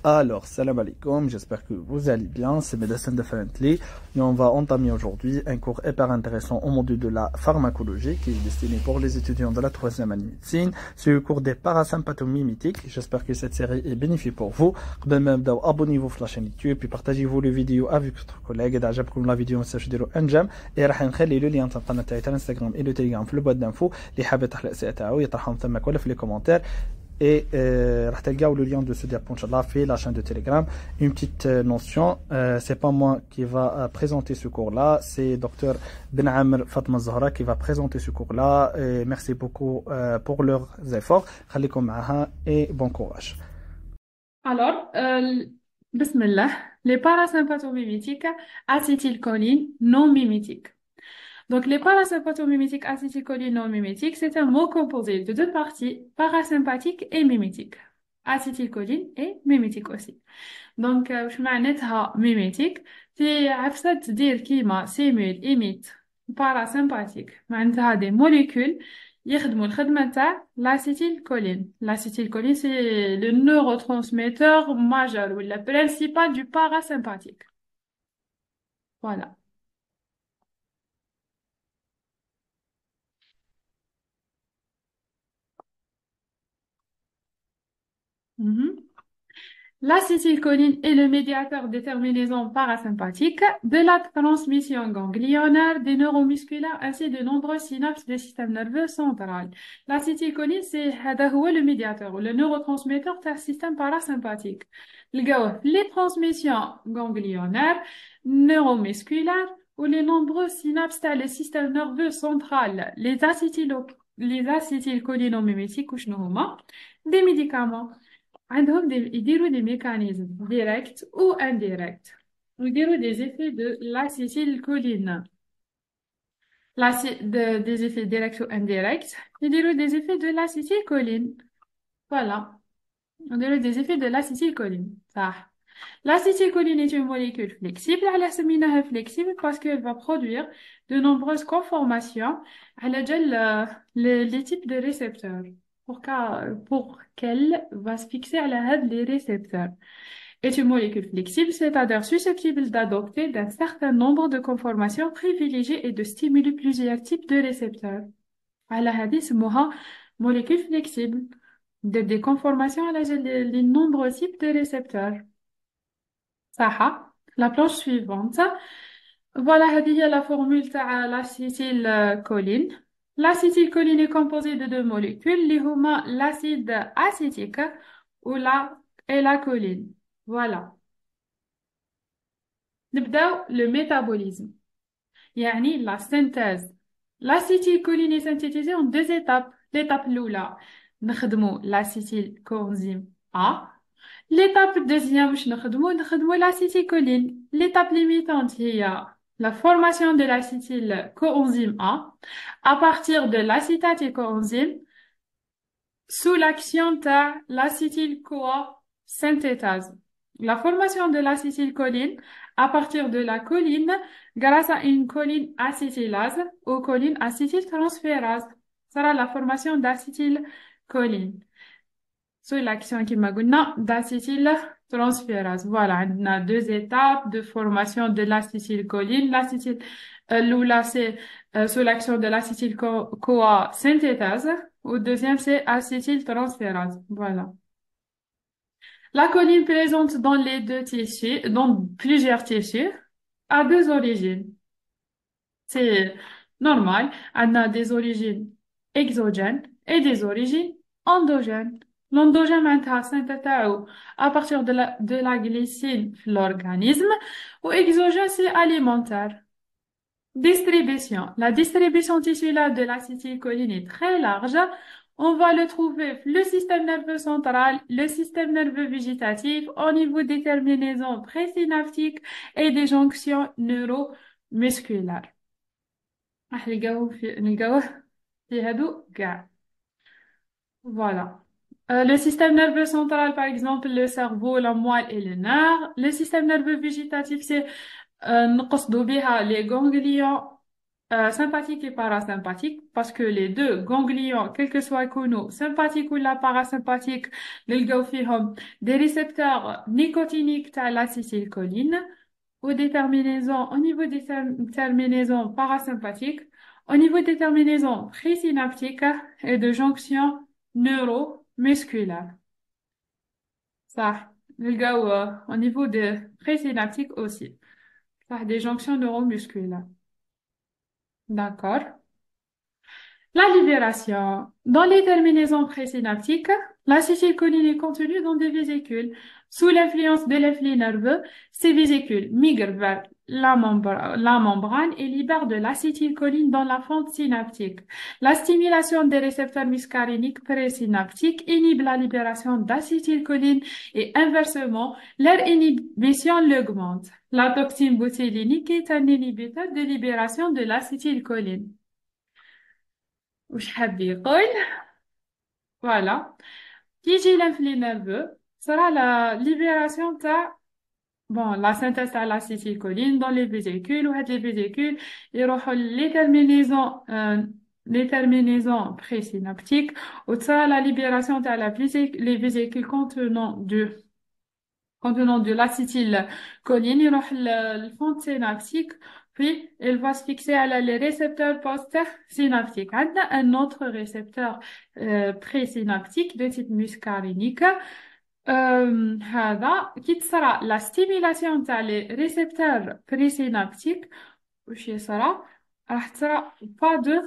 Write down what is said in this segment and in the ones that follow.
Alors, salam alaikum, j'espère que vous allez bien, c'est Médecin Differently et on va entamer aujourd'hui un cours hyper intéressant au module de la pharmacologie qui est destiné pour les étudiants de la troisième année de médecine. C'est le cours des parasympathomimétiques, j'espère que cette série est bénéfique pour vous. Abonnez-vous à la chaîne YouTube puis partagez-vous les vidéos avec votre collègue. إذا عجبكم la vidéo نسجلوا انجم راح نخلي له لين القناة تاعي تاع الانستغرام et le telegram في البواد d'infos اللي حاب يطرح الأسئلة تاعو يطرحهم تماك ولا في les commentaires. Et راح تلقاو le lien de ce diapo inchallah في la chaîne de Telegram. Une petite notion, c'est pas moi qui va présenter ce cours là, c'est docteur Ben Amr Fatma Zahra qui va présenter ce cours là. Et merci beaucoup pour leurs efforts. خليكم معها et bon courage. Alors, bismillah, les parasympathomimétiques acétylcholine non mimétiques. Donc, les parasympathomimétiques acétylcholine non mimétiques, c'est un mot composé de deux parties, parasympathique et mimétique. Acétylcholine et mimétique aussi. Donc, je معناتها mimétique في عفسة تدير كيما سيمول إيميت parasympathique معناتها des molécules يخدموا الخدمة تاع l'acétylcholine. L'acétylcholine, c'est le neurotransmetteur majeur ou le principal du parasympathique. Voilà. L'acétylcholine est le médiateur de terminaison parasympathique de la transmission ganglionnaire des neuromusculaires ainsi de nombreuses synapses du système nerveux central. L'acétylcholine, c'est le médiateur ou le neurotransmetteur du système parasympathique. Les transmissions ganglionnaires, neuromusculaires ou les nombreuses synapses du système nerveux central. Les acétylcholinomimétiques, des médicaments. Ils diront des mécanismes directs ou indirects. Ils diront des effets de l'acétylcholine. Des effets directs ou indirects. Ils diront des effets de l'acétylcholine. Voilà. On dirait des effets de l'acétylcholine. Ça. L'acétylcholine est une molécule flexible. Elle est flexible parce qu'elle va produire de nombreuses conformations à les types de récepteurs. Pour qu'elle va se fixer à la les récepteurs. Est une molécule flexible, c'est-à-dire susceptible d'adopter d'un certain nombre de conformations privilégiées et de stimuler plusieurs types de récepteurs. À la hadith, molécule flexible, des conformations à les nombreux types de récepteurs. La planche suivante. Voilà, هذه la formule de l'acétylcholine. L'acétylcholine est composée de deux molécules, l'acide acétique et la choline. Voilà. نبداو le métabolisme. يعني la synthèse. L'acétylcholine est synthétisée en deux étapes. L'étape الأولى نخدمو l'acétylcoenzyme A. L'étape deuxième نخدمو l'acétylcholine. L'étape limitante هي la formation de l'acétylcoenzyme A à partir de l'acétylcoenzyme sous l'action de l'acétyl-CoA synthétase. La formation de l'acétylcholine à partir de la choline grâce à une choline acétylase ou choline acétyltransférase. Ça sera la formation d'acétylcholine sous l'action qui m'a d'acétyltransférase. Voilà, on a deux étapes de formation de l'acétylcholine. L'oula, c'est sous l'action de l'acétyl-CoA synthétase. Ou deuxième, c'est acétyltransférase. Voilà. La choline présente dans les deux tissus, dans plusieurs tissus, a deux origines. C'est normal. On a des origines exogènes et des origines endogènes. L'endogène معناتها synthétao à partir de la glycine في l'organisme ou exogène c'est alimentaire. Distribution. La distribution tissulaire de l'acétylcholine est très large. On va le trouver le système nerveux central, le système nerveux végétatif, au niveau des terminaisons présynaptiques et des jonctions neuromusculaires. Voilà. Le système nerveux central, par exemple, le cerveau, la moelle et le nerf. Le système nerveux végétatif, c'est نقصدوا بها les ganglions sympathique et parasympathique, parce que les deux ganglions, quel que soit يكونوا sympathique ou la parasympathique, نلقاو فيهم des récepteurs nicotiniques تاع l'acétylcholine ou des terminaisons, au niveau des terminaisons parasympathiques, au niveau des terminaisons présynaptiques et de jonctions neuromusculaires. Ça, نلقاو au niveau des présynaptiques aussi. Ça, des jonctions neuromusculaires. D'accord. La libération. Dans les terminaisons présynaptiques, l'acétylcholine est contenue dans des vésicules. Sous l'influence de l'effet nerveux, ces vésicules migrent vers la membrane et libèrent de l'acétylcholine dans la fente synaptique. La stimulation des récepteurs muscariniques présynaptiques inhibe la libération d'acétylcholine et inversement, leur inhibition l'augmente. La toxine botulinique est un inhibiteur de libération de l'acétylcholine. وش حاب يقول voilà كي يجي l'influx nerveux sera la libération تاع bon la synthèse تاع l'acétylcholine dans les vésicules وهاد les vésicules يروحوا les terminaisons présynaptiques وتصرا la libération تاع les vésicules contenant de l'acétylcholine يروح الفونت synaptique. Puis, elle va se fixer à les récepteurs postsynaptiques. On a un autre récepteur présynaptique de type muscarinique. Qui sera la stimulation des récepteurs présynaptiques. وش sera pas de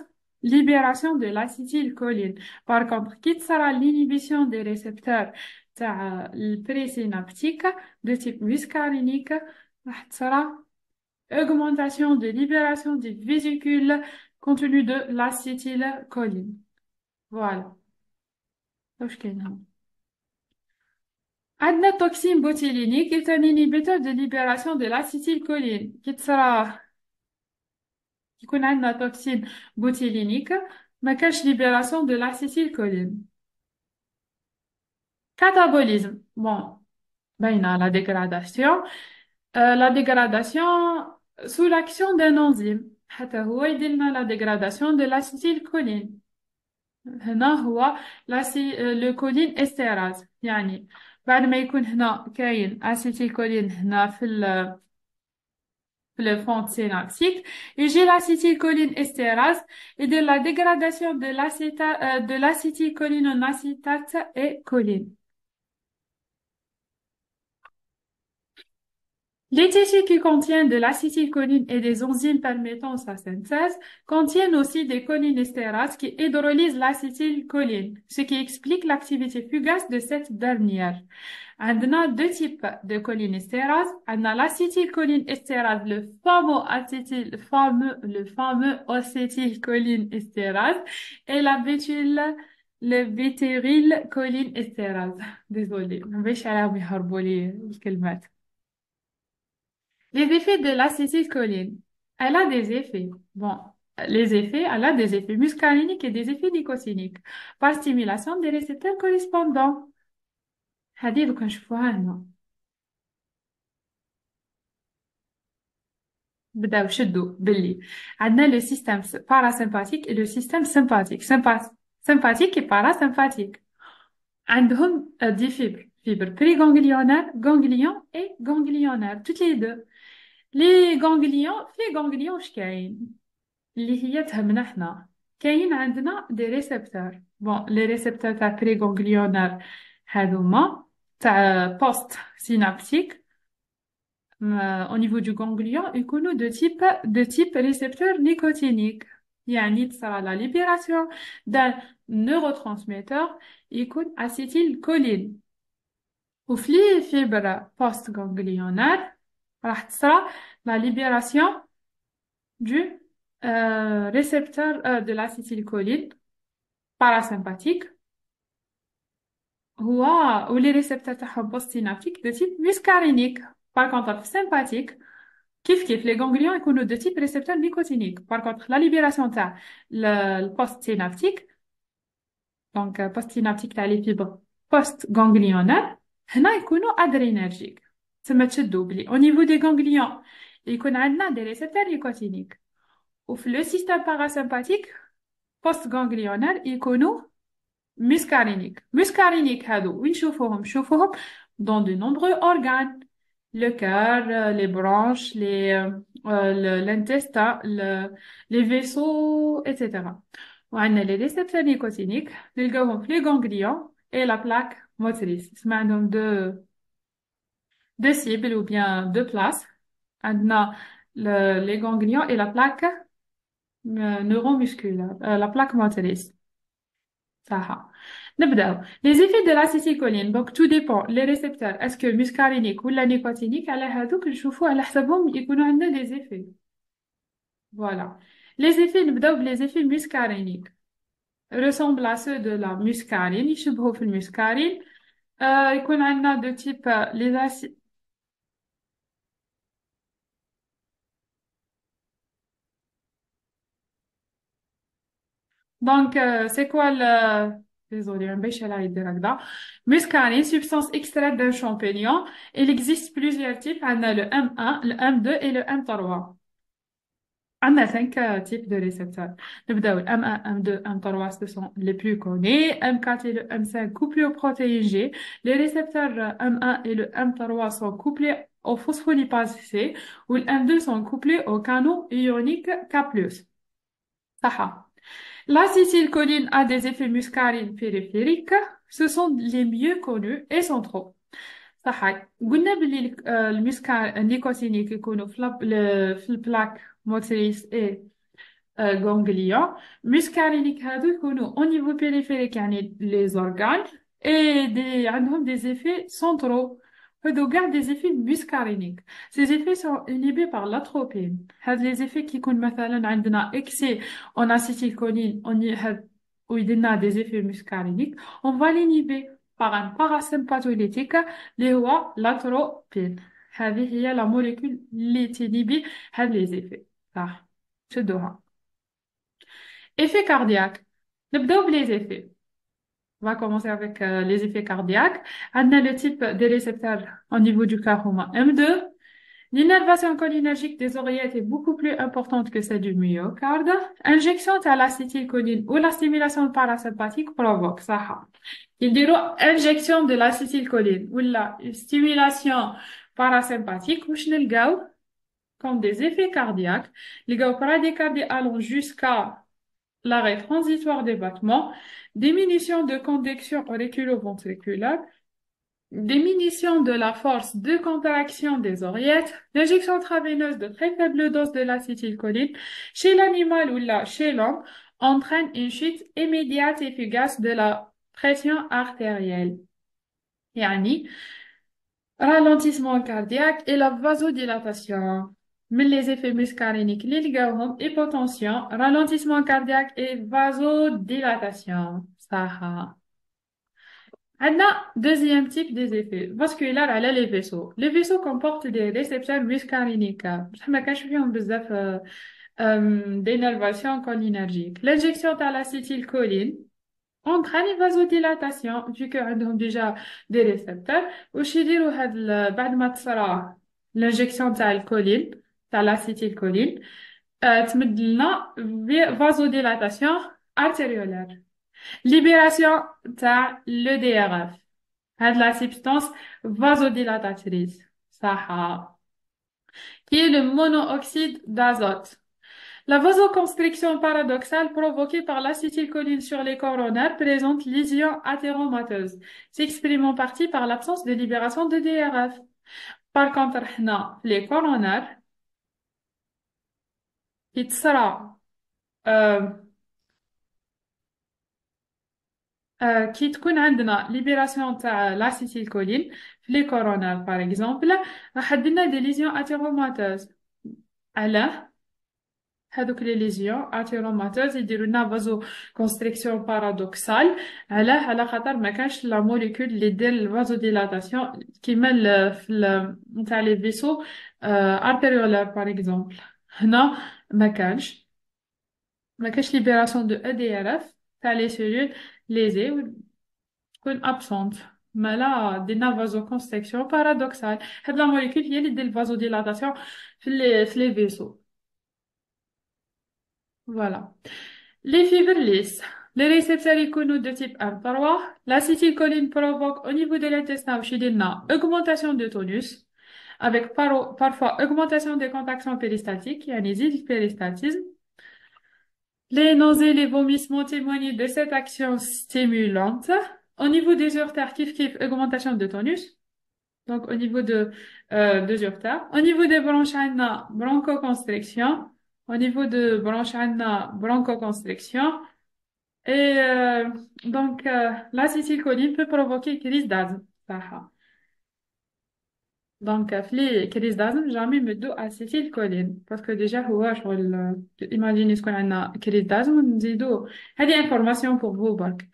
libération de l'acétylcholine. Par contre, qui sera l'inhibition des récepteurs présynaptiques de type muscarinique. sera augmentation de libération des vésicules contenues de l'acétylcholine. Voilà. عندنا toxine botulinique est un inhibiteur de libération de l'acétylcholine. كي يكون عندنا toxine botulinique ما كانش libération de l'acétylcholine. Catabolisme. Bon, باينة la dégradation. La dégradation sous l'action d'un enzyme حتى هو يدير لنا la dégradation de l'acétylcholine. هنا هو le choline estérase يعني بعد ما يكون هنا كاين acétylcholine هنا في le fond synaptique يجي l'acétylcholine estérase يدير la dégradation de l'acétylcholine en acétate et choline. Les tissus qui contiennent de l'acétylcholine et des enzymes permettant sa synthèse contiennent aussi des cholinestérases qui hydrolysent l'acétylcholine, ce qui explique l'activité fugace de cette dernière. On a deux types de cholinestérases. On a l'acétylcholine estérase, le fameux acétylcholine estérase, et le bétérylcholine estérase. Désolée, باش عليهم يهربوا لي الكلمات. Les effets de l'acétylcholine. Elle a des effets. Bon, elle a des effets muscariniques et des effets nicotiniques par stimulation des récepteurs correspondants. هذه دوك نشوفوها هنا. بداو شدوا باللي عندنا le système parasympathique et le système sympathique. Sympathique et parasympathique. عندهم des fibres préganglionnaires, ganglions et ganglionnaires, toutes les deux. Les ganglions شكاين اللي هي تهمنا حنا كاين عندنا des récepteurs. Bon, les récepteurs تاع préganglionnaires هذوما تاع post synaptique au niveau du ganglion يكونوا de type récepteur nicotinique. يعني تصرى la libération d'un neurotransmetteur يكون acétylcholine. وفي les fibres postganglionnaires راح تصرى la libération du récepteur de l'acétylcholine parasympathique ou les récepteurs تاعهم postsynaptiques de type muscarinique. Par contre, sympathique, كيف les ganglions يكونوا de type récepteur nicotinique. Par contre, la libération تاع le postsynaptique, donc postsynaptique تاع les fibres postganglionnaires هنا يكونوا adrénergiques. تسمى تشدوا بلي au niveau des ganglions يكون عندنا des récepteurs nicotiniques. وفي le système parasympathique post-ganglionnaire يكونوا muscariniques هادو وين نشوفوهم dans de nombreux organes le cœur les branches l'intestin les vaisseaux etc. وعندنا les récepteurs nicotiniques نلقاوهم في les ganglions et la plaque motrice اسمع عندهم deux cibles ou bien deux places عندنا les ganglions et la plaque neuromusculaire la plaque motrice صح نبداو les effets de l'acétylcholine donc tout dépend les récepteurs est-ce que muscarinique ولا nicotinique على هذوك نشوفوا على حسابهم يكونوا عندنا des effets voilà les effets نبداو les effets muscariniques ressemblent à ceux de la muscarine يشبهوا في المسكارين يكون عندنا de type les acides donc c'est quoi le désolé un بيش على يدي هكذا muscarine substance extraite d'un champignon il existe plusieurs types on a le M1 le M2 et le M3 on a 5 types de récepteurs نبداو le M1 M2 M3 ce sont les plus connus M4 et le M5 couplés au protéine G les récepteurs M1 et le M3 sont couplés au phospholipase C ou le M2 sont couplés au canaux ionique K+. صح l'acétylcholine a des effets muscarines périphériques, ce sont les mieux connus et centraux. صح قلنا باللي المسكار النيكوتينيك يكونوا في البلاك موتريس et ganglion muscarinique هادو يكونوا au niveau périphérique يعني les organes et عندهم des effets centraux هادو كاع des effets muscariniques ces effets sont inhibés par l'atropine هاد les effets qui يكون مثلا عندنا excès en acétylcholine ويدينا des effets muscariniques on va l'inhiber par un parasympatholytique اللي هو l'atropine هذه هي la molécule اللي تنهبي هاد les effets صح شدوها Effets cardiaques. نبداو les effets. On va commencer avec les effets cardiaques. On a le type des récepteurs au niveau du cœur M2. L'innervation cholinergique des oreillettes est beaucoup plus importante que celle du myocarde. Injection de l'acétylcholine ou la stimulation parasympathique provoque ça. Il dira injection de l'acétylcholine ou la stimulation parasympathique ou comme des effets cardiaques. Les bradycardie allant jusqu'à l'arrêt transitoire des battements, diminution de conduction auriculo-ventriculaire, diminution de la force de contraction des oreillettes, l'injection intraveineuse de très faible dose de l'acétylcholine chez l'animal ou chez l'homme entraîne une chute immédiate et fugace de la pression artérielle. Yani, ralentissement cardiaque et la vasodilatation. Mais les effets muscariniques, l'ilgahum, hypotension, ralentissement cardiaque et vasodilatation. Ça. Maintenant, deuxième type des effets vasculaires à les vaisseaux. Les vaisseaux comportent des récepteurs muscariniques. ما كانش فيهم بزاف d'énervation cholinergique. L'injection de l'acétylcholine entraîne une vasodilatation vu qu'عندهم déjà des récepteurs وش يديروا بعد ما تصرى l'injection تاع الكولين تاع l'acétylcholine تمد لنا vasodilatation artériolaire libération تاع l'EDRF هاد la substance vasodilatatrice صح qui est le monoxyde d'azote. La vasoconstriction paradoxale provoquée par l'acétylcholine sur les coronaires présente lésion athéromateuse, s'exprime en partie par l'absence de libération de DRF. Par contre, les coronaires, qui sera qui تكون عندنا libération تاع l'acétylcholine les coronaires par exemple راح عندنا des lésions athéromateuses علاه هذوك لي ليزيون اتيروماتوز يديروا لنا فازوكونستريكسيون بارادوكسال على خاطر ما كانش لا موليكول اللي دير الفازوديلاتاسيون كيما في نتاع لي فيسو ارتيريولار باغ اكزومبل هنا ما كانش ليبراسيون دو اي دي ار اف تاع لي سيلول ليزي تكون ابسونت ما لا دينا فازوكونستريكسيون بارادوكسال هاد لا موليكول هي اللي دير الفازوديلاتاسيون في لي فيسو Voilà. Les fibres lisses. Les récepteurs icono de type M3. L'acétylcholine provoque au niveau de l'intestin chez des nains augmentation de tonus, avec parfois augmentation des contractions péristaltiques, il y a des péristaltisme. Les nausées, les vomissements témoignent de cette action stimulante. Au niveau des urtères, kiff, augmentation de tonus. Donc, au niveau des urtères. Au niveau des bronches, on a bronchoconstriction. Au niveau de bronches, on a bronchoconstriction. Et l'acétylcholine peut provoquer crise d'asthme. Donc, في crise d'asthme, jamais me acétylcholine. Parce que déjà, هو شغل imagine تكون عندنا crise d'asthme ونزيدو هذه information pour vous برك.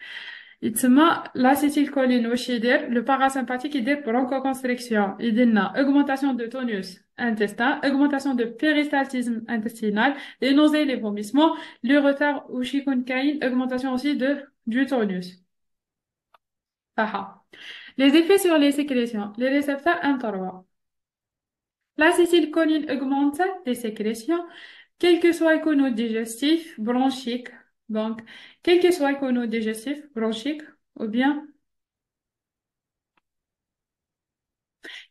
يتسمى l'acétylcholine واش يدير le parasympathique يدير bronchoconstriction يدير لنا augmentation de tonus intestin, augmentation de péristaltisme intestinal, les nausées, les vomissements, le retard واش يكون كاين augmentation aussi du tonus. Les effets sur les sécrétions. Les récepteurs M3. L'acétylcholine augmente les sécrétions, quel que soit digestif, bronchique. Donc, quel que soit digestif, bronchique, ou bien,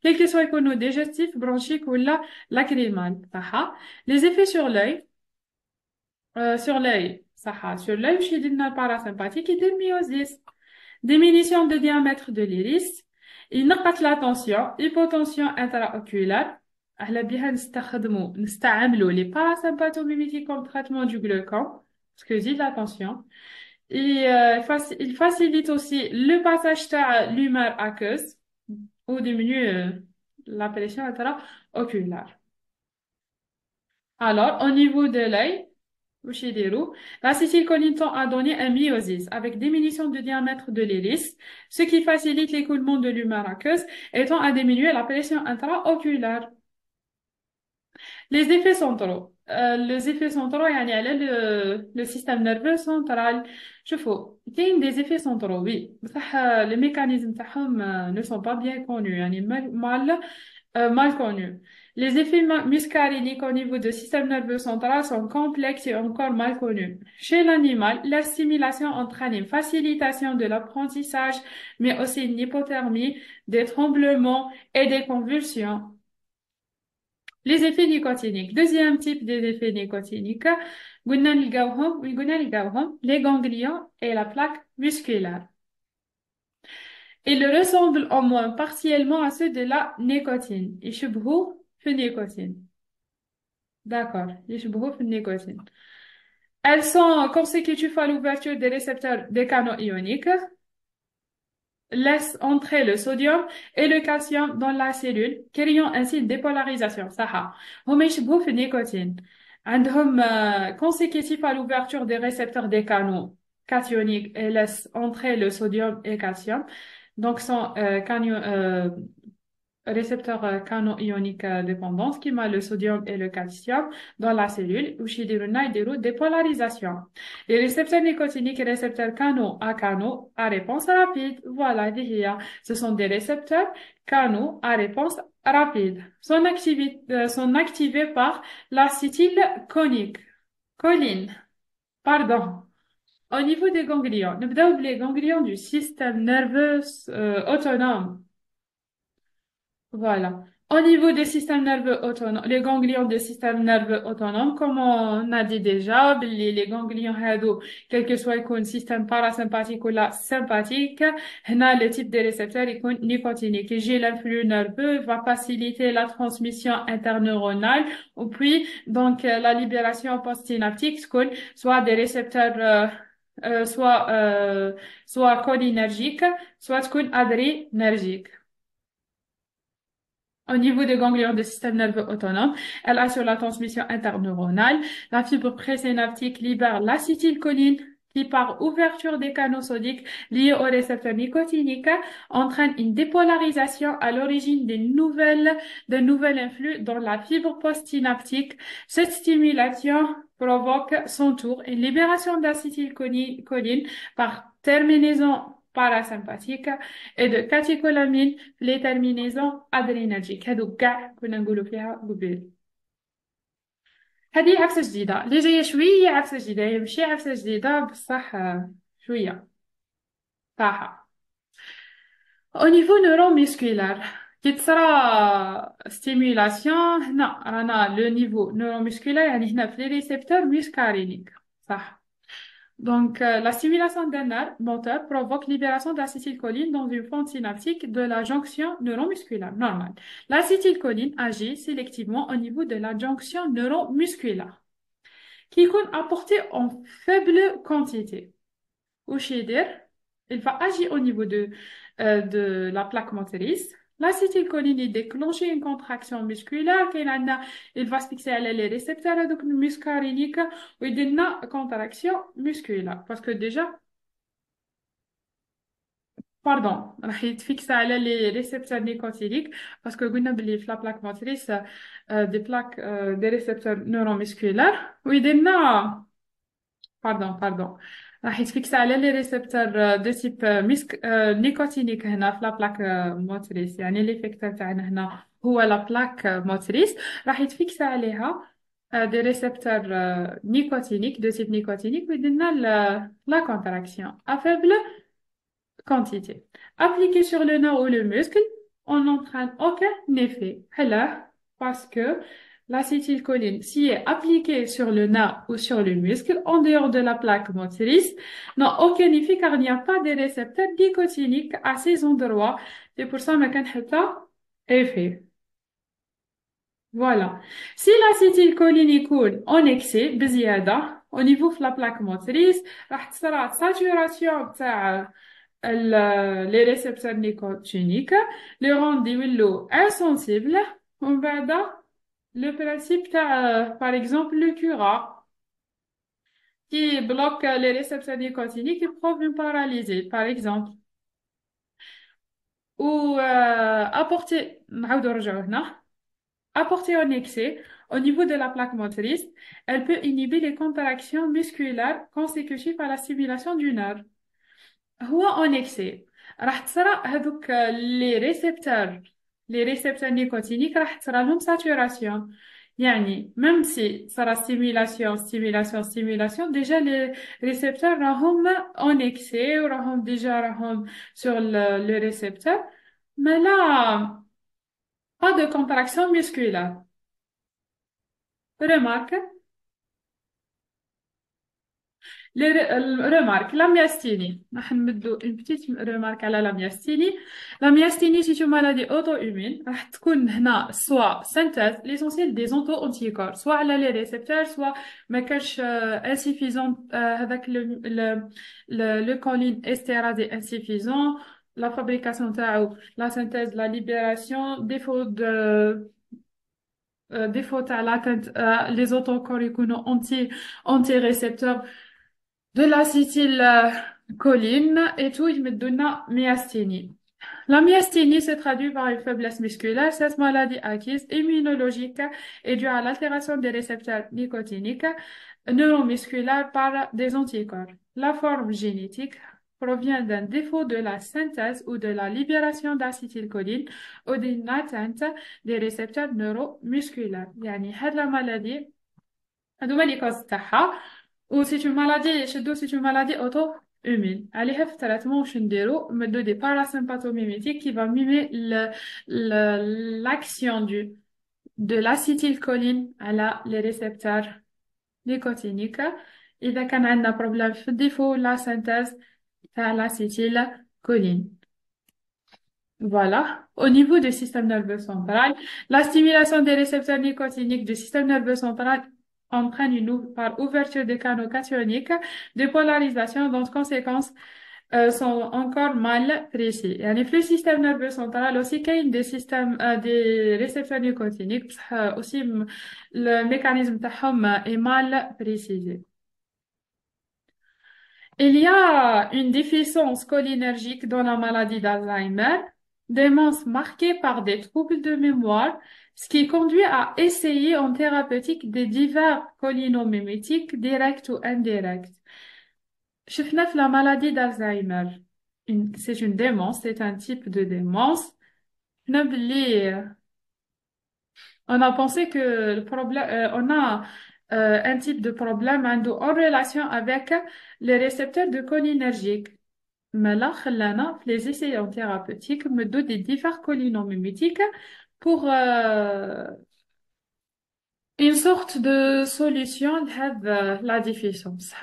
quel que soit digestif, bronchique ou lacrymal. Les effets sur l'œil. Sur l'œil, sur l'œil, chez le parasympathique et des myosis. Diminution de diamètre de l'iris. Il نقص la tension, hypotension intraoculaire. على بها نستعملوا les parasympathomimétiques comme traitement du glaucome, parce que j'ai la tension. Et il facilite aussi le passage de l'humeur aqueuse ou diminue la pression intraoculaire. Alors, au niveau de l'œil, l'acétylcholine tend à donner un myosis avec diminution du diamètre de l'iris, ce qui facilite l'écoulement de l'humeur aqueuse et tend à diminuer la pression intraoculaire. Les effets centraux. Les effets centraux, يعني على le système nerveux central. شوفوا كاين des effets centraux, oui. بصح les mécanismes تاعهم ne sont pas bien connus, يعني mal connus. Les effets muscariniques au niveau du système nerveux central sont complexes et encore mal connus. Chez l'animal, la stimulation entraîne une facilitation de l'apprentissage, mais aussi une hypothermie, des tremblements et des convulsions. Les effets nicotiniques. Deuxième type des effets nicotiniques, قلنا نلقاوهم les ganglions et la plaque musculaire. Ils ressemblent au moins partiellement à ceux de la nicotine. يشبهوا في النيكوتين. D'accord, يشبهوا في النيكوتين. Elles sont consécutives à l'ouverture des récepteurs des canaux ioniques, laissent entrer le sodium et le calcium dans la cellule, créant ainsi une dépolarisation. صح. هم يشبهوا في النيكوتين. عندهم consécutif à l'ouverture des récepteurs des canaux cationiques et laissent entrer le sodium et calcium. Donc, sont récepteurs canaux ioniques dépendants qui met le sodium et le calcium dans la cellule où il y a des polarisations. Les récepteurs nicotiniques et récepteurs canaux à réponse rapide. Voilà, ce sont des récepteurs canaux à réponse rapide. Sont activés par l'acétylcholine. Pardon. Au niveau des ganglions, nous avons les ganglions du système nerveux autonome. Voilà. Au niveau des systèmes nerveux autonomes, les ganglions des systèmes nerveux autonomes, comme on a dit déjà, les ganglions quel que soit le système parasympathique ou la sympathique, le type de récepteur est nicotinique. Et j'ai l'influx nerveux va faciliter la transmission interneuronale, ou puis, donc, la libération postsynaptique, soit des récepteurs, soit cholinergiques, soit adrénergiques. Au niveau des ganglions du système nerveux autonome, elle assure la transmission interneuronale. La fibre présynaptique libère l'acétylcholine qui, par ouverture des canaux sodiques liés au récepteur nicotinique, entraîne une dépolarisation à l'origine d'un nouvel influx dans la fibre postsynaptique. Cette stimulation provoque son tour une libération d'acétylcholine par terminaison parasympathique et de catécholamine les terminaisons adrénergiques. هادو كاع كنا نقولوا فيها قبل. هذه عفسة جديدة اللي جاية شوية عفسة جديدة هي ماشي عفسة جديدة بصح شوية صح. au niveau neuromusculaire كي تصرى stimulation هنا رانا لو نيفو neuromusculaire يعني هنا في les récepteurs muscariniques صح. Donc, la stimulation d'un nerf moteur provoque libération d'acétylcholine dans une fente synaptique de la jonction neuromusculaire normale. L'acétylcholine agit sélectivement au niveau de la jonction neuromusculaire, qui est apportée en faible quantité. Au chéder, il va agir au niveau de la plaque motrice. L'acétylcholine il déclenche une contraction musculaire il va se fixer à les récepteurs donc muscariniques ou il donne une contraction musculaire parce que déjà pardon راح يتفيكس على les récepteurs nicotiniques parce que قلنا بلي في la plaque motrice des plaques des récepteurs neuromusculaires ويدينا pardon راح يتفيكس على لي ريسبتور دو تيب نيكوتينيك هنا في لا بلاك موتريس يعني ليفيكتور تاعنا هنا هو لا بلاك موتريس راح يتفيكس عليها دي ريسبتور نيكوتينيك دو تيب نيكوتينيك ويديرنا لا كونتراكسيون ا فaible quantité appliqué sur le nerf ou le muscle on n'entraîne aucun effet là parce que l'acétylcholine, si est appliquée sur le nerf ou sur le muscle, en dehors de la plaque motrice, n'a aucun effet car il n'y a pas de récepteurs nicotiniques à ces endroits. C'est pour ça qu'on n'a pas effet. Voilà. Si l'acétylcholine est en excès, بزيادة, au niveau de la plaque motrice, راح تصير saturation تاع les récepteurs nicotiniques, le rendent يولوا insensibles, ومن بعد le principe, par exemple, le cura, qui bloque les récepteurs nicotiniques et provoque une paralysie, par exemple. Ou apporter en excès au niveau de la plaque motrice, elle peut inhiber les contractions musculaires consécutives à la stimulation du nerf. هو en excès راح تصرى هذوك les récepteurs nicotiniques راح تصرى لهم saturation يعني même si صرا stimulation déjà les récepteurs راهم en excès وراهم déjà راهم sur le récepteur mais là pas de contraction musculaire. Remarque remarque, la myasthénie. Une petite remarque à la myasthénie. La myasthénie, c'est une maladie auto-immune. Soit synthèse, l'essentiel des auto-anticorps, soit à les récepteurs, soit ma cache insuffisante avec le choline estérase insuffisant, la fabrication la synthèse, la libération, défaut à l'atteinte, les autocorps anti-récepteurs de l'acétylcholine et tout, il me donne myasthénie. La myasthénie se traduit par une faiblesse musculaire. Cette maladie acquise immunologique est due à l'altération des récepteurs nicotiniques neuromusculaires par des anticorps. La forme génétique provient d'un défaut de la synthèse ou de la libération d'acétylcholine ou d'une atteinte des récepteurs neuromusculaires. يعني هاد la maladie هادوما لي كوز تاعها و c'est une maladie c'est une maladie auto-immune. عليها في التريتمون واش نديرو نمدو دي parasympathomimétiques qui va mimer l'action de l'acétylcholine على les récepteurs nicotiniques. إذا كان عندنا problème في الديفو la synthèse تاع l'acétylcholine. Voilà. Au niveau du système nerveux central, la stimulation des récepteurs nicotiniques du système nerveux central entraîne par ouverture des canaux cationiques des polarisations dont conséquences sont encore mal précis. يعني في le système nerveux central aussi كاين des systèmes des récepteurs nicotiniques بصح aussi le mécanisme تاعهم est mal précisé. Il y a une déficience cholinergique dans la maladie d'Alzheimer, démence marquée par des troubles de mémoire, ce qui conduit à essayer en thérapeutique des divers cholinomymétiques directs ou indirects. شفنا في la maladie d'Alzheimer, c'est une démence, c'est un type de démence. On a pensé que le problème, on a un type de problème en relation avec les récepteurs de cholinergiques. Mais là, les essais thérapeutiques me donnent des divers cholinomimetiques pour une sorte de solution à la déficience.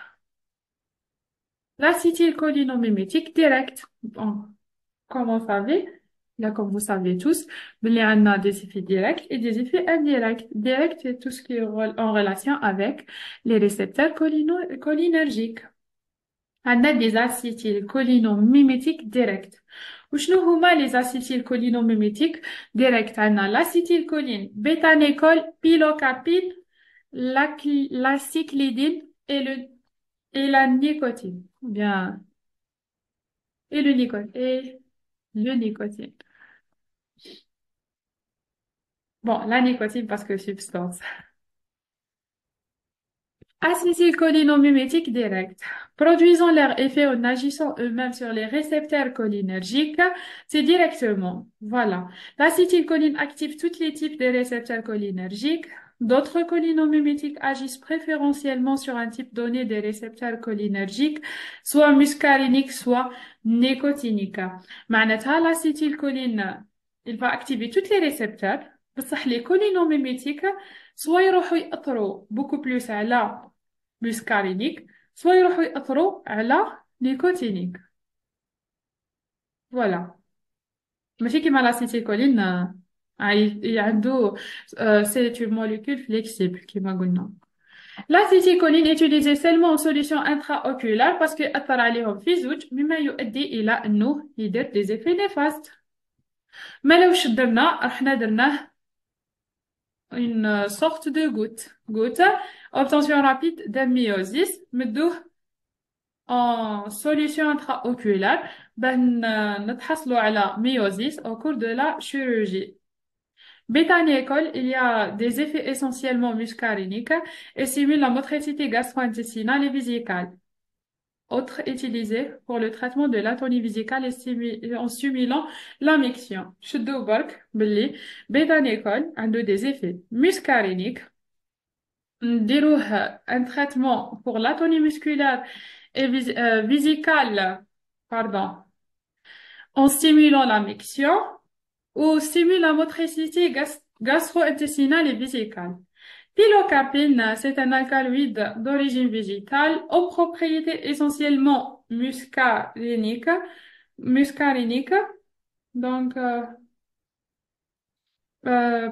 L'acétylcholinomimétique direct. Bon, comme on savait, là, comme vous savez tous, il y en a des effets directs et des effets indirects. Direct, c'est tout ce qui est en relation avec les récepteurs cholinergiques. On a des acétylcholinomimétiques directs. وشنو هما les acétylcholinomimétiques directs؟ عندنا l'acétylcholine, bétanécol, pilocarpine, l'acylidine et la nicotine. Bien, et le nicotine. Et le nicotine. Bon, la nicotine parce que substance. Acétylcholinomimétiques directs. Produisant leur effet en agissant eux-mêmes sur les récepteurs cholinergiques, c'est directement. Voilà. L'acétylcholine active tous les types de récepteurs cholinergiques. D'autres cholinomimétiques agissent préférentiellement sur un type donné de récepteurs cholinergiques, soit muscariniques, soit nicotiniques. معناتها l'acétylcholine, il va activer tous les récepteurs. بصح les cholinomimétiques soit يروحوا يأثروا beaucoup plus على muscarinique soit يروحوا يأثروا على nicotinique. Voilà. ماشي كيما l'acétylcholine عنده c'est une molécule flexible كيما قلنا. L'acétylcholine est utilisée seulement en solution intraoculaire parce que أثر عليهم في زوج مما يؤدي إلى أنه يدير des effets néfastes. ما لو شدرنا رحنا درناه une sorte de goutte, obtention rapide d'un myosis, مدوه en solution intraoculaire, ben نتحصلوا على myosis au cours de la chirurgie. Bétanécol, il y a des effets essentiellement muscariniques et stimule la motricité gastro-intestinale et vésicale. Autre utilisé pour le traitement de l'atonie vésicale en stimulant la miction. شدوا برك باللي bétanécol a des effets muscariniques. نديروه un traitement pour l'atonie musculaire et vésicale, pardon, en stimulant la miction ou stimule la motricité gastro-intestinale et vésicale. Pilocarpine, c'est un alcaloïde d'origine végétale aux propriétés essentiellement muscariniques. Donc,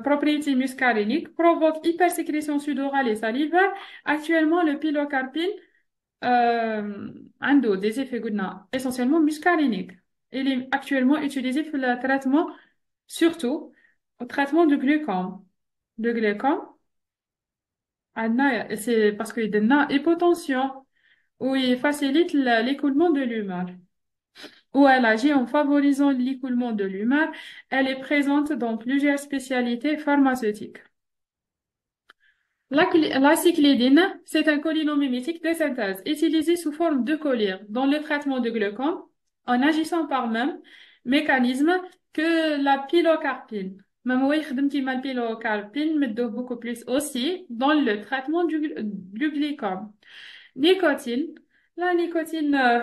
propriétés muscariniques provoque hypersécrétion sudorale et salivaire. Actuellement, le pilocarpine a des effets essentiellement muscariniques. Il est actuellement utilisé pour le traitement, surtout au traitement du glucose. Le glucose, c'est parce qu'il donne une hypotension où il facilite l'écoulement de l'humeur. Où elle agit en favorisant l'écoulement de l'humeur. Elle est présente dans plusieurs spécialités pharmaceutiques. La cyclidine, c'est un cholinomimétique de synthèse utilisé sous forme de collyre dans le traitement de glaucome en agissant par même mécanisme que la pilocarpine. Même oui, la pilocarpine mais beaucoup plus aussi dans le traitement du glaucome. Nicotine. La nicotine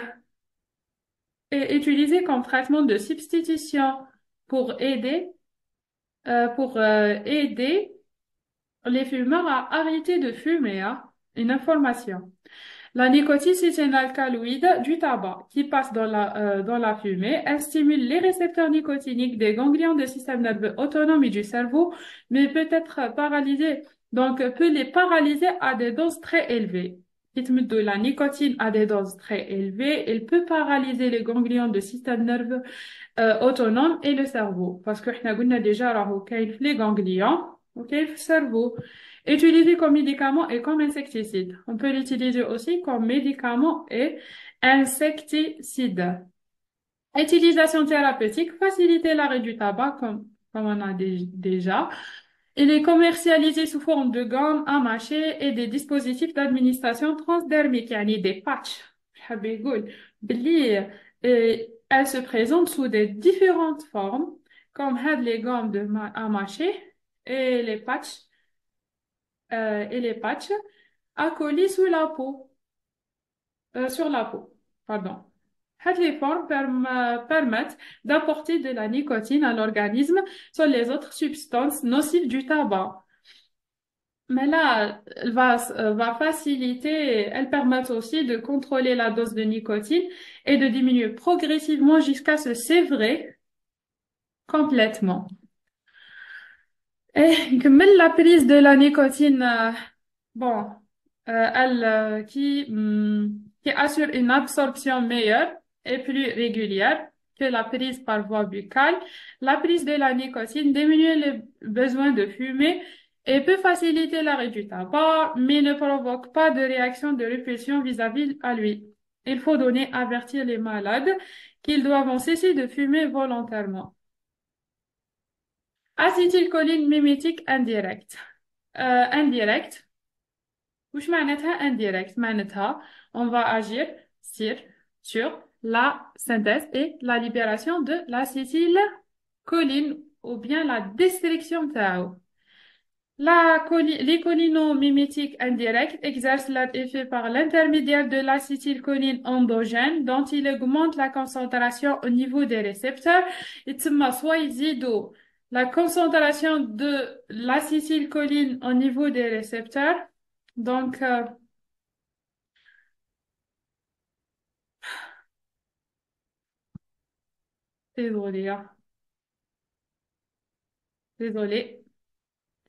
est utilisée comme traitement de substitution pour aider les fumeurs à arrêter de fumer. Une information. La nicotine, c'est un alcaloïde du tabac qui passe dans la fumée. Elle stimule les récepteurs nicotiniques des ganglions du système nerveux autonome et du cerveau, mais peut être paralysée. Donc, peut les paralyser à des doses très élevées. De la nicotine à des doses très élevées, elle peut paralyser les ganglions du système nerveux autonome et le cerveau. Parce que nous avons déjà les ganglions, le cerveau. Utilisé comme médicament et comme insecticide. On peut l'utiliser aussi comme médicament et insecticide. Utilisation thérapeutique, faciliter l'arrêt du tabac comme on a déjà. Il est commercialisé sous forme de gomme à mâcher et des dispositifs d'administration transdermique, يعني des patchs. حابة يقول باللي elles se présentent sous des différentes formes, comme les gommes à mâcher et les patchs. accolis sous la peau, sur la peau, pardon. Les formes permettent d'apporter de la nicotine à l'organisme sur les autres substances nocives du tabac. Mais là, va faciliter, elles permettent aussi de contrôler la dose de nicotine et de diminuer progressivement jusqu'à se sévrer complètement. Et comme la prise de la nicotine, bon, qui assure une absorption meilleure et plus régulière que la prise par voie buccale, la prise de la nicotine diminue le besoin de fumer et peut faciliter l'arrêt du tabac, mais ne provoque pas de réaction de répulsion vis-à-vis à lui. Il faut donner avertir les malades qu'ils doivent en cesser de fumer volontairement. Acétylcholine mimétique indirecte. Indirect. وش معناتها indirect معناتها on va agir sur la synthèse et la libération de l'acétylcholine ou bien la destruction تاعو. Les cholinomimétiques indirects exercent leur effet par l'intermédiaire de l'acétylcholine endogène dont il augmente la concentration au niveau des récepteurs et soit يزيدوا la concentration de l'acétylcholine au niveau des récepteurs. Donc, désolé, hein. Désolé,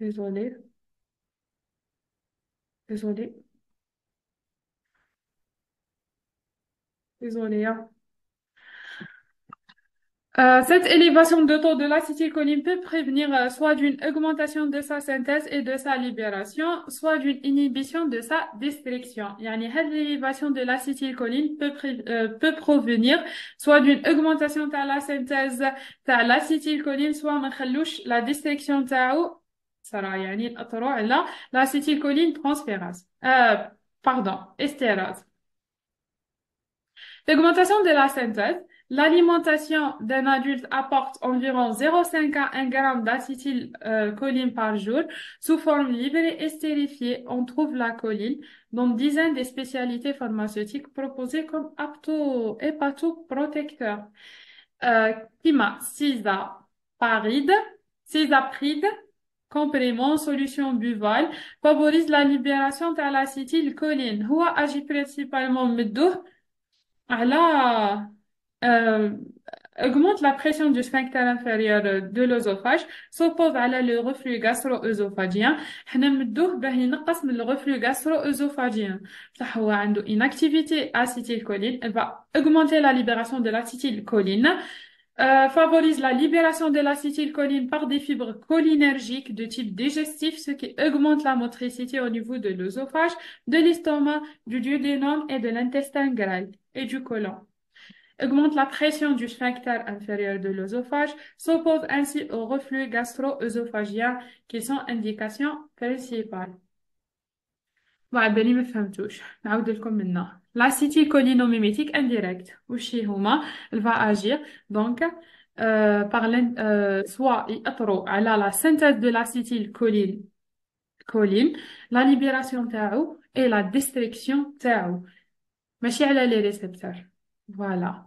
désolé, désolé, désolé, hein. Cette élévation de taux de l'acétylcholine peut prévenir soit d'une augmentation de sa synthèse et de sa libération, soit d'une inhibition de sa destruction. Yani, cette élévation de l'acétylcholine peut provenir soit d'une augmentation de la synthèse de l'acétylcholine, soit ما نخلوش la destruction تاعو صراحة يعني نأثروا على l'acétylcholine transférase. Pardon, estérase. L'augmentation de la synthèse. L'alimentation d'un adulte apporte environ 0,5 à 1 g d'acétylcholine par jour. Sous forme libre et estérifiée, on trouve la choline dans une dizaine de spécialités pharmaceutiques proposées comme hépatoprotecteurs. Climat, cisapride, comprimant, solution buvale, favorise la libération de l'acétylcholine. هو agit principalement مدوه على augmente la pression du sphincter inférieur de l'œsophage, s'oppose à le reflux gastro-œsophagien. حنا نمدوه باه ينقص من le reflux gastro-œsophagien. بصح هو عنده une activité acétylcholine, elle va augmenter la libération de l'acétylcholine, favorise la libération de l'acétylcholine par des fibres cholinergiques de type digestif, ce qui augmente la motricité au niveau de l'œsophage, de l'estomac, du duodénum et de l'intestin grêle et du côlon. Augmente la pression du sphincter inférieur de l'œsophage, s'oppose ainsi au reflux gastro-œsophagien qui sont indications principales. Voilà, بني ما فهمتوش نعاود لكم منه. L'acétylcholinomimétique indirecte وش هما elle va agir donc soit يأثروا على la synthèse de l'acétylcholine la libération تاعو et la destruction تاعو ماشي على les récepteurs. Voilà.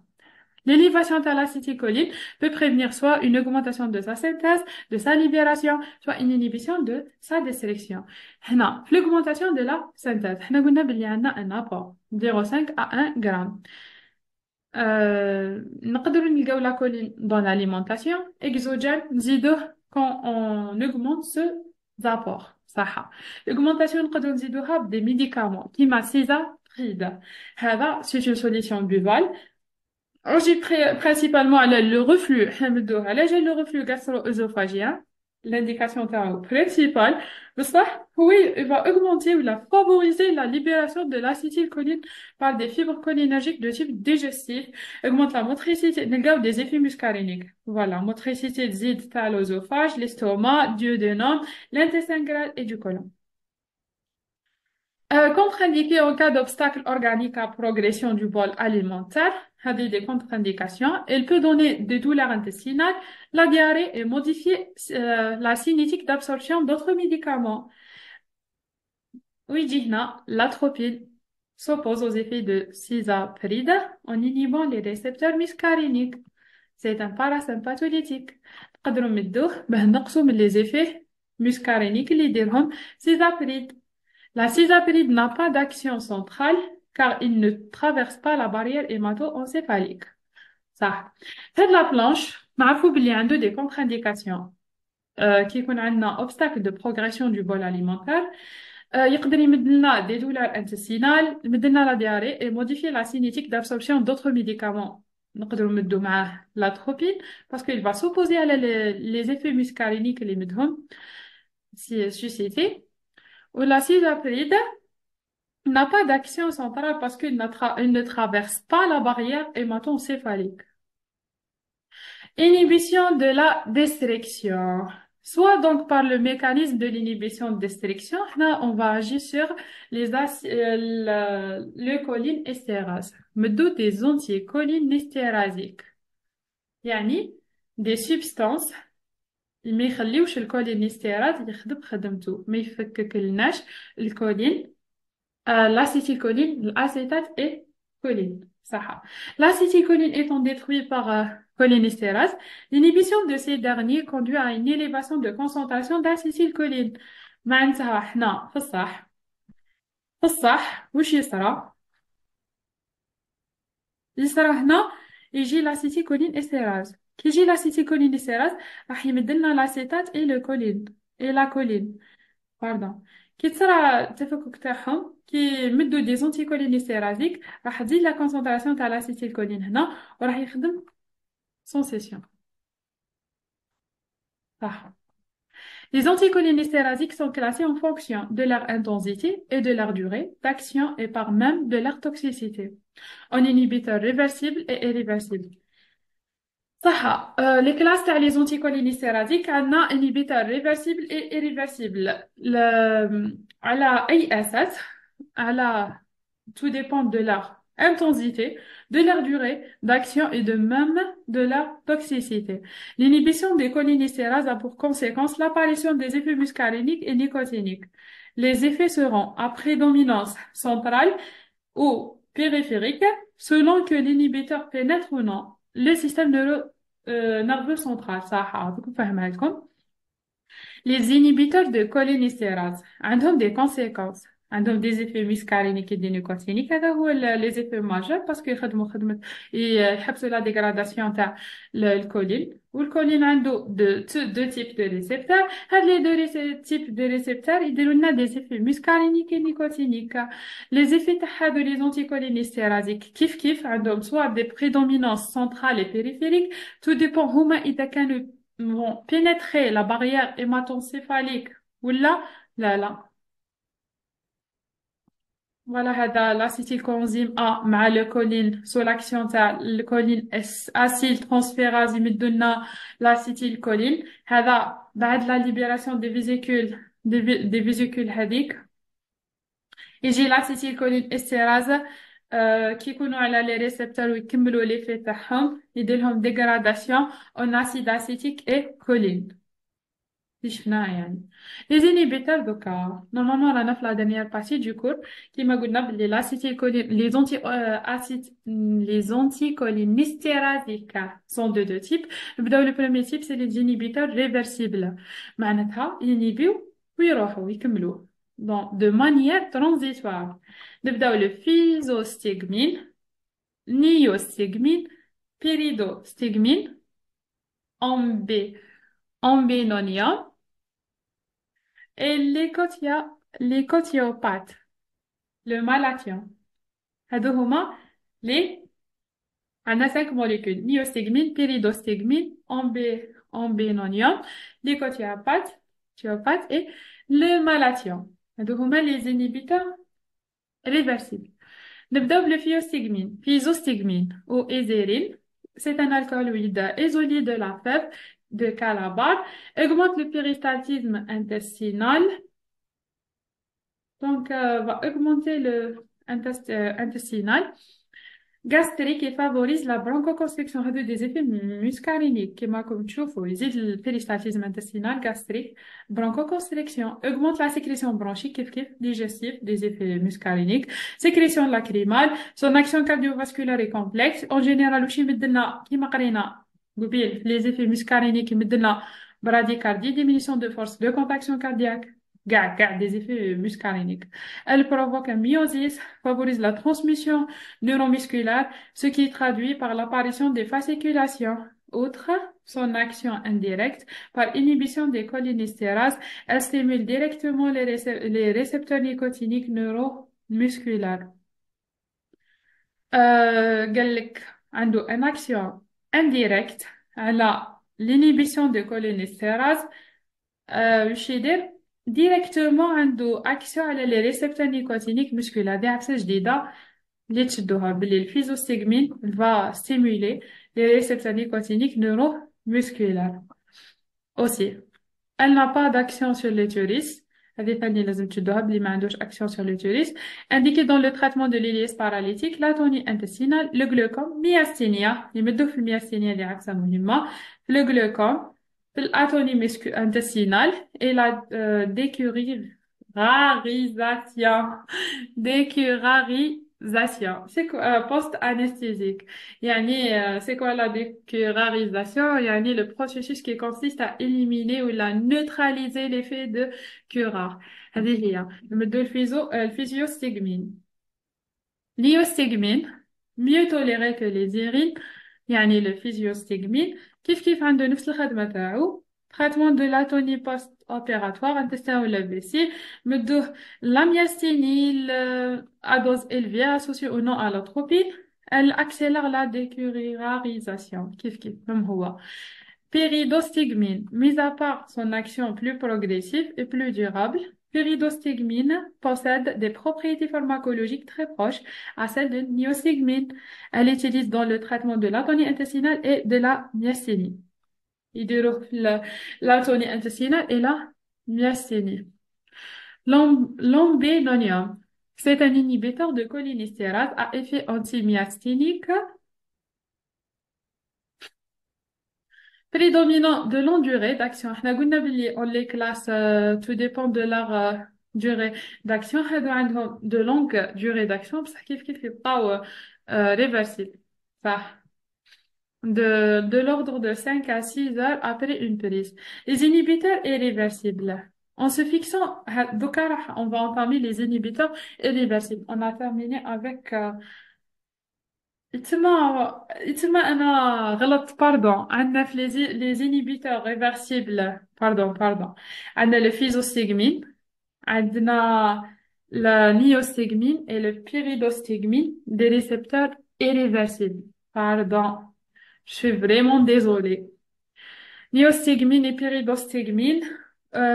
L'élévation de l'acétylcholine peut prévenir soit une augmentation de sa synthèse, de sa libération, soit une inhibition de sa destruction. هنا l'augmentation de la synthèse. حنا قلنا بلي عندنا un apport 0,5 à 1 g. نقدروا نلقاو la choline dans l'alimentation, exogène, نزيدوه quand on augmente ce apport. صح. L'augmentation نقدروا نزيدوها des médicaments كيما cisapride. هذا c'est une solution buvale. Agit principalement à le reflux, le reflux gastro-œsophagien, l'indication principale, oui, il va augmenter ou la favoriser la libération de l'acétylcholine par des fibres cholinergiques de type digestif, augmente la motricité, des effets muscariniques. Voilà, motricité zid à l'œsophage, l'estomac, duodénum, l'intestin grêle et du côlon. Contre-indiqué en cas d'obstacle organique à progression du bol alimentaire, avec des contre-indications, elle peut donner des douleurs intestinales, la diarrhée et modifier la cinétique d'absorption d'autres médicaments. ويجي هنا l'atropine s'oppose aux effets de cisapride en inhibant les récepteurs muscariniques. C'est un parasympatholytique. نقدروا نمدوه باه نقصوا من les effets muscariniques اللي يديرهم cisapride. La cisapride n'a pas d'action centrale car il ne traverse pas la barrière hémato-encéphalique. صح. هاد la planche نعرفوا بلي عنده des contre-indications. كي يكون عندنا obstacle de progression du bol alimentaire, يقدر يمد لنا des douleurs intestinales, يمد لنا la diarrhée et modifier la cinétique d'absorption d'autres médicaments. نقدروا نمدوا معاه l'atropine parce qu'il va s'opposer à les effets muscariniques اللي يمدهم suscités. Ou la cisapride n'a pas d'action centrale parce qu'il il ne traverse pas la barrière hémato-encéphalique. Inhibition de la destruction. Soit donc par le mécanisme de l'inhibition de destruction, là on va agir sur le choline estérase. مدو des anticholinesterasiques. يعني des substances اللي ما يخليوش الكولينستيرات يخدم خدمته ما يفكك لناش الكولين l'acétylcholine, l'acétate et choline. صح. L'acétylcholine étant détruit par cholinestérase, l'inhibition de ces derniers conduit à une élévation de concentration d'acétylcholine. معناتها احنا في الصح وش يصرى؟ يصرى هنا يجي l'acétylcholine estérase. كي يجي l'acétylcholine estérase راح يمدلنا l'acétate et le choline et la choline. باردون كي تصرى التفكك تاعهم كي يمدوا دي زونتيكولينيستيرازيك راح تزيد لا كونسونطراسيون تاع لاسيتيلكولين هنا وراح يخدم سون سيسيون صح. Les anticholinesterasiques sont classés en fonction de leur intensité et de leur durée d'action et par même de leur toxicité, en inhibiteurs réversibles et irréversibles. صح. les classes تاع les anticholinesterasiques عندنا inhibiteurs réversibles et irréversibles. على أي أساس؟ tout dépend de leur intensité, de leur durée d'action et de même de leur toxicité. L'inhibition des cholinestérase a pour conséquence l'apparition des effets muscariniques et nicotiniques. Les effets seront à prédominance centrale ou périphérique selon que l'inhibiteur pénètre ou non le système nerveux central. صح. فهمها لكم. Les inhibiteurs de cholinestérase عندهم des conséquences. عندهم des effets muscariniques et des nicotiniques. هذا هو les effets majeurs parce que يخدموا خدمة يحبسوا la dégradation تاع الكولين. والكولين عنده deux types de récepteurs. هاد les deux types de récepteurs يديروا لنا des effets muscariniques et nicotiniques. Les effets تاع هادو les anticholinesterasiques كيف عندهم soit des prédominances centrales et périphériques. Tout dépend هما إذا كانوا vont pénétrer la barrière hématoencéphalique ou là, là. Voilà, هذا l'acétylcoenzyme A مع le choline sous l'action تاع le choline acyltransférase يمدوا لنا l'acétylcholine. هذا بعد la libération des vésicules des vésicules هذيك يجي l'acétylcholine estérase كي يكونوا على لي ريسبتور ويكملوا ليفي تاعهم يديرلهم ديغراداسيون اون اسيد اسيتيك اي كولين اللي شفناها يعني لي زينيبيتور دوكا نورمالمون رانا في لا دانيير بارتي دو كور كيما قلنا بلي لاسيتيلكولين لي زونتيكولينيستيرازيك سون دو تيب نبداو لو بروميير تيب سي لي زينيبيتور ريفرسيبل معناتها ينيبيو ويروحوا ويكملوا de manière transitoire. نبداو le physostigmine, niostigmine, pyridostigmine, ambénonium et les cotiopathes, le malathion. هادو هما عندنا 5 molécules. Niostigmine, pyridostigmine, ambénonium, les cotiopathes et le malathion. هادو هما les inhibiteurs réversibles. نبداو physostigmine ou ézérine. C'est un alcaloïde isolé de la fève de Calabar. Augmente le péristaltisme intestinal. Donc, va augmenter le intestinal. gastrique et favorise la bronchoconstriction. هذو des effets muscariniques كما راكم تشوفوا يزيد البيريستالتيزم intestinal gastrique bronchoconstriction augmente la sécrétion bronchique كيف digestif des effets muscariniques sécrétion lacrymale son action cardiovasculaire est complexe en général وش يمد لنا كيما قرينا قبيل les effets muscariniques يمد لنا bradycardie diminution de force de contraction cardiaque des effets muscariniques. Elle provoque un myosis, favorise la transmission neuromusculaire, ce qui est traduit par l'apparition des fasciculations. Outre son action indirecte, par inhibition des cholinéstérase, elle stimule directement les récepteurs nicotiniques neuromusculaires. قال لك عنده une action indirecte على l'inhibition de cholinéstérase واش يدير ديريكتومون عنده اكسيون على لي ريسبتور نيكوتينيك musculaires هذه عفسه جديده اللي تشدوها باللي الفيزوستيغمين va stimuler les récepteurs nicotiniques neuromusculaires aussi elle n'a pas d'action sur l'utérus هذه ثاني لازم تشدوها بلي ما عندوش action sur l'utérus indiqué dans le traitement de l'iléus paralytique l'atonie intestinale le glaucome myasthénia يمدوا في الميasthénia اللي عفسه مهمه le glaucome l'atonie intestinale et la décurarisation. Décurarisation. C'est quoi post-anesthésique. C'est quoi la décurarisation? Le processus qui consiste à éliminer ou à neutraliser l'effet de curare. هذه هي. الفيزيوستيغمين. L'iostigmine, mieux toléré que les urines, le physiostigmine, كيف عنده نفس الخدمة تاعو traitement de l'atonie post-opératoire intestin ou la vessie مدوه la myasthénie à dose élevée associée ou non à l'atropine elle accélère la décurarisation كيف même هو péridostigmine mis à part son action plus progressive et plus durable péridostigmine possède des propriétés pharmacologiques très proches à celles de niostigmine. Elle utilise dans le traitement de l'atonie intestinale et de la myasthénie. L'atonie intestinale et la myasthénie. L'ambénonium, c'est un inhibiteur de cholinéstérase à effet antimyasthénique prédominant de longue durée d'action. On les classe, tout dépend de leur durée d'action. De longue durée d'action, parce qu'il pas réversible. De l'ordre de 5 à 6 heures après une prise. Les inhibiteurs irréversibles. En se fixant, on va entamer les inhibiteurs irréversibles. On a terminé avec أنا غلط pardon عندنا في les inhibiteurs réversibles pardon عندنا le physostigmine عندنا le niostigmine et le pyridostigmine des récepteurs irréversibles pardon je suis vraiment désolée niostigmine et pyridostigmine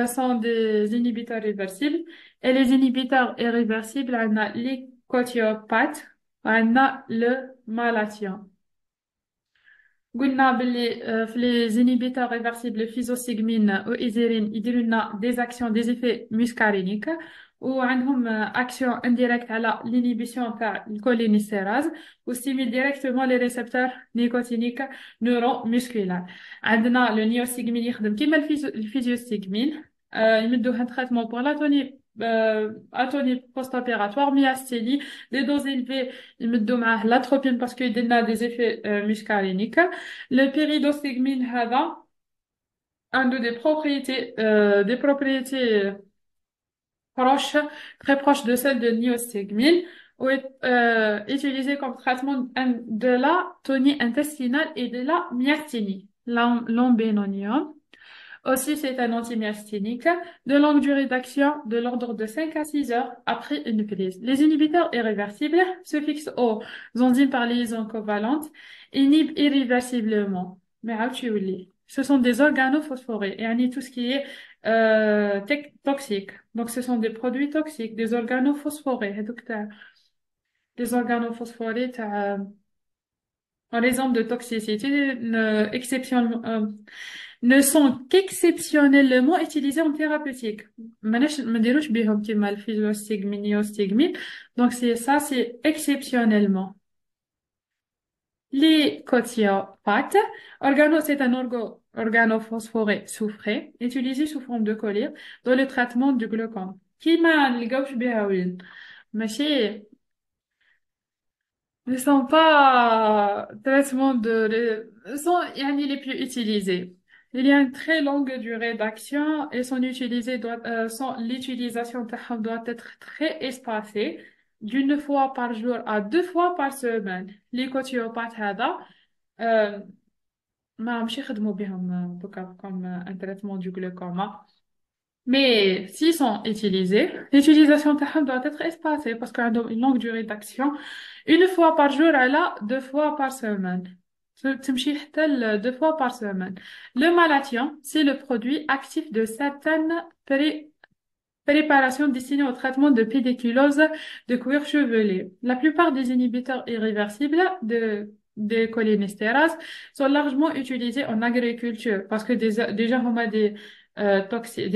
sont des inhibiteurs réversibles et les inhibiteurs irréversibles عندنا l'écotiopathe وعندنا le malathion. قلنا باللي في les inhibiteurs réversibles physostigmine و isérine يديروا لنا des actions des effets muscariniques وعندهم action indirecte على l'inhibition تاع الcholinéstérase و stimule directement les récepteurs nicotiniques neuromusculaires. عندنا le niostigmine يخدم كيما الفيزيوستيغمين يمدوه un traitement pour l'atonie atonie post-opératoire, myasthénie, des doses élevées, il me donne l'atropine parce qu'il a des effets muscariniques. Le péridostigmine a des propriétés proches, très proches de celles de niostigmine, ou est utilisé comme traitement de la tonie intestinale et de la myasthénie, l'ambénonium. Aussi, c'est un antimyasthénique de longue durée d'action de l'ordre de 5 à 6 heures après une prise. Les inhibiteurs irréversibles se fixent aux enzymes par liaison covalente, inhibent irréversiblement. Mais ce sont des organophosphorés et tout ce qui est toxique. Donc, ce sont des produits toxiques, des organophosphorés. Donc, des organophosphorés, en raison de toxicité, ne sont qu'exceptionnellement utilisés en thérapeutique. Donc c'est exceptionnellement. Les cotyophates. C'est un organophosphoré soufré, utilisé sous forme de collyre dans le traitement du glaucome. كيما نلقاوش بها وين ماشي ne sont pas traitements sont يعني les plus utilisés. Il y a une très longue durée d'action et l'utilisation تاعهم doit être très espacée, d'une fois par jour à 2 fois par semaine. Les cotyopathes هذا ما مش يخدموا بهم دوكا comme un traitement du glaucome. Mais s'ils sont utilisés, l'utilisation تاعهم doit être espacée parce qu'ils ont une longue durée d'action. 1 fois par jour, elle a 2 fois par semaine. تمشي حتى 2 fois par semaine. Le malathion, c'est le produit actif de certaines préparations destinées au traitement de pédiculose de cuir chevelu. La plupart des inhibiteurs irréversibles des cholinestérase sont largement utilisés en agriculture parce que déjà on a des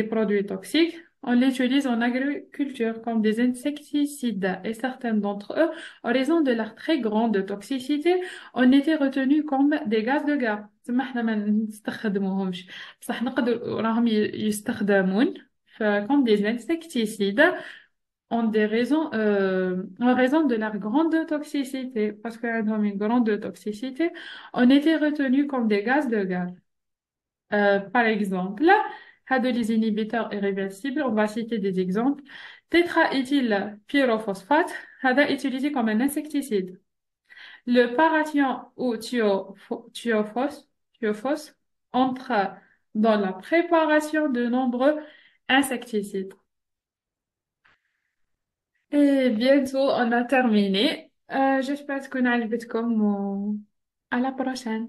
produits toxiques. On les utilise en agriculture comme des insecticides et certains d'entre eux, en raison de leur très grande toxicité, ont été retenus comme des gaz de garde. تسمى احنا ما نستخدموهمش بصح نقدر راهم يستخدمون comme des insecticides en raison de leur grande toxicité, parce qu'elles ont une grande toxicité, ont été retenus comme des gaz de garde. Par exemple, les inhibiteurs irréversibles, on va citer des exemples. Tétraéthylpyrophosphate, est utilisé comme un insecticide. Le parathion ou thiophos entre dans la préparation de nombreux insecticides. Et bientôt, on a terminé. J'espère qu'on a le comme à la prochaine.